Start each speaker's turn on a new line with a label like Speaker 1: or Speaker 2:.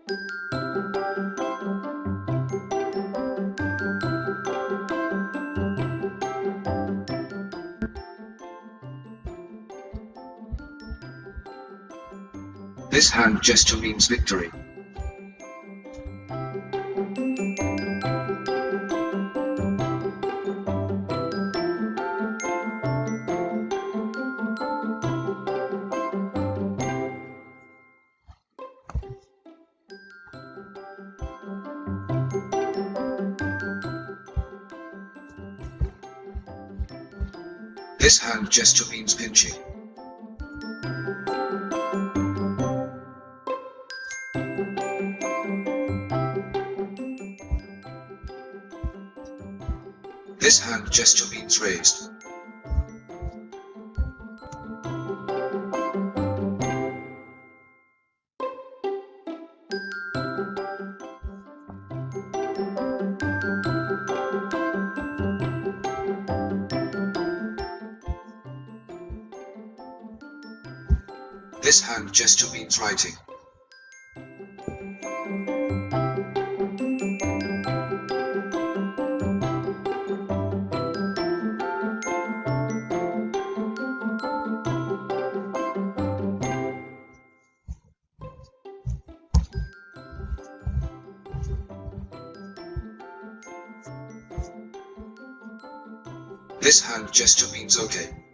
Speaker 1: This hand gesture means victory. This hand gesture means pinching. This hand gesture means raised. This hand gesture means writing. This hand gesture means okay.